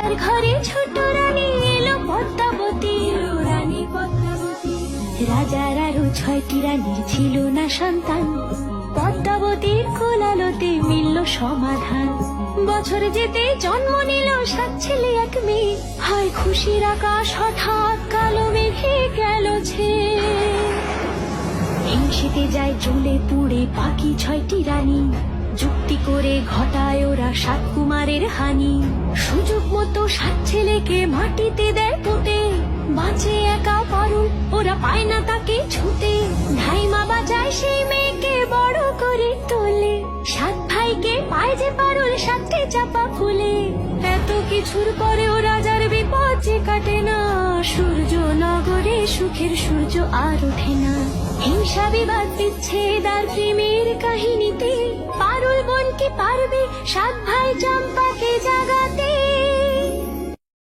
ঘরে ছোট রানী এলো পদ্মাবতী, রাজার আরো 6টি রানীর ছিল না সন্তান, পদ্মাবতীর কোলালোতে মিলল সমাধান। বছর যেতে জন্ম নিল 7 ছেলে 1 মেয়ে, হয় খুশির আকাশ হঠাৎ কালো মেঘে গেল ছেয়ে। হিংসেতে যায় জ্বলে পুড়ে বাকি 6টি রানী, যুক্তি করে ঘটায় ওরা 7 কুমারের হানি। সুযোগ মতো 7 ছেলেকে মাটিতে দেয় পুঁতে, বাঁচে একা পারুল ওরা পায় না তাকে ছুতে। ধাইমা বাজায় সেই মেয়েকে বড় করে তোলে, 7 ভাইকে পায় যে পারুল 7টি চাপা ফুলে। এত কিছুর পরেও রাজার বিপদ যে কাটে না, সূর্য নগরে সুখের সূর্য আর ওঠে না। হিংসা বিবাদ বিচ্ছেদ আর প্রেমের কাহিনীতে পারুল বোন কি পারবে 7 ভাই চম্পাকে জাগাতে?